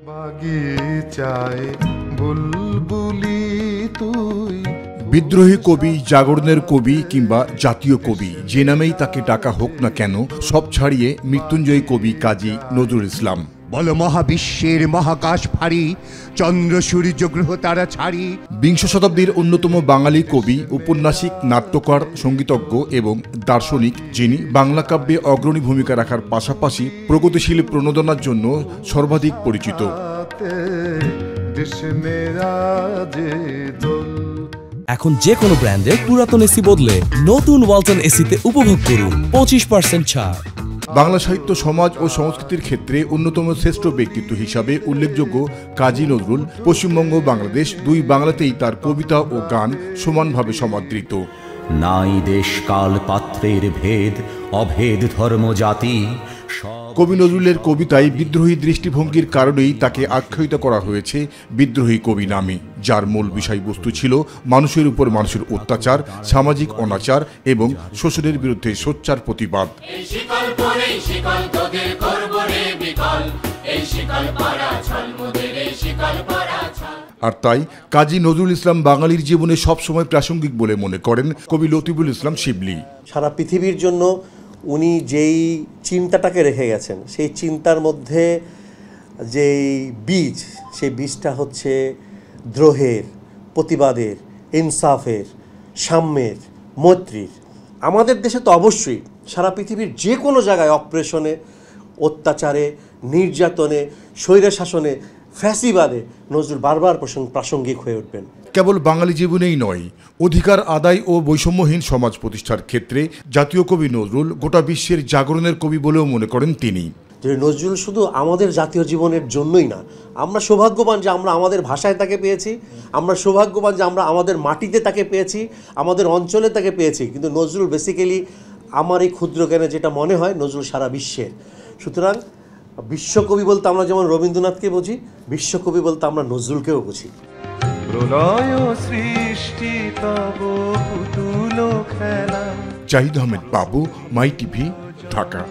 বাগিচায় বুলবুলি তুই। বিদ্রোহী কবি, জাগরণের কবি কিংবা জাতীয় কবি, যে নামেই তাকে ডাকা হোক না কেন, সব ছাড়িয়ে মৃত্যুঞ্জয়ী কবি কাজী নজরুল ইসলাম। বল মহাবিশ্বের মহাকাশ ভারী, চন্দ্র সূর্য গ্রহ তারা ছাড়ি। বিংশ শতাব্দীর অন্যতম বাঙালি কবি, ঔপন্যাসিক, নাট্যকার, সঙ্গীতজ্ঞ এবং দার্শনিক, যিনি বাংলা কাব্যে অগ্রণী ভূমিকা রাখার পাশাপাশি প্রগতিশীল প্রণোদনার জন্য সর্বাধিক পরিচিত। এখন যে কোনো ব্র্যান্ডের পুরাতন এসি বদলে নতুন ওয়ালটন এসিতে উপভোগ করুন 25% ছাড়। বাংলা সাহিত্য, সমাজ ও সংস্কৃতির ক্ষেত্রে অন্যতম শ্রেষ্ঠ ব্যক্তিত্ব হিসাবে উল্লেখযোগ্য কাজী নজরুল পশ্চিমবঙ্গ, বাংলাদেশ দুই বাংলাতেই তার কবিতা ও গান সমানভাবে সমাদৃত। নাই দেশ কাল পাত্রের ভেদ, অভেদ ধর্ম জাতি। কবি নজরুলের কবিতায় বিদ্রোহী দৃষ্টিভঙ্গির কারণেই তাকে আখ্যায়িত করা হয়েছে বিদ্রোহী কবি নামে, যার মূল বিষয়বস্তু ছিল মানুষের উপর মানুষের অত্যাচার, সামাজিক অনাচার এবং শোষণের বিরুদ্ধে সোচ্চার প্রতিবাদ। আর তাই কাজী নজরুল ইসলাম বাঙালির জীবনে সবসময় প্রাসঙ্গিক বলে মনে করেন কবি লতিফুল ইসলাম শিবলী। সারা পৃথিবীর জন্য উনি যেই চিন্তাটাকে রেখে গেছেন, সেই চিন্তার মধ্যে যেই বীজ, সেই বীজটা হচ্ছে দ্রোহের, প্রতিবাদের, ইনসাফের, সাম্যের, মৈত্রীর। আমাদের দেশে তো অবশ্যই, সারা পৃথিবীর যে কোনো জায়গায় অপ্রেশনে, অত্যাচারে, নির্যাতনে, স্বৈরশাসনে, ফ্যাসিবাদে নজরুল বারবার প্রাসঙ্গিক হয়ে উঠবেন। কেবল বাঙালি জীবনেই নয়, অধিকার আদায় ও বৈষম্যহীন সমাজ প্রতিষ্ঠার ক্ষেত্রে জাতীয় কবি নজরুল গোটা বিশ্বের জাগরণের কবি বলেও মনে করেন তিনি। নজরুল শুধু আমাদের জাতীয় জীবনের জন্যই না, আমরা সৌভাগ্যবান যে আমরা আমাদের ভাষায় তাকে পেয়েছি, আমরা সৌভাগ্যবান যে আমরা আমাদের মাটিতে তাকে পেয়েছি, আমাদের অঞ্চলে তাকে পেয়েছি। কিন্তু নজরুল বেসিক্যালি আমার এই ক্ষুদ্র জ্ঞানে যেটা মনে হয়, নজরুল সারা বিশ্বের। সুতরাং বিশ্বকবি বলতে আমরা যেমন রবীন্দ্রনাথকে বুঝি, বিশ্বকবি বলতে আমরা নজরুলকেও বুঝি। প্রলয় সৃষ্টি তব পুতুল খেলা। জাহিদ আহমেদ বাবু, মাই টিভি, ঢাকা।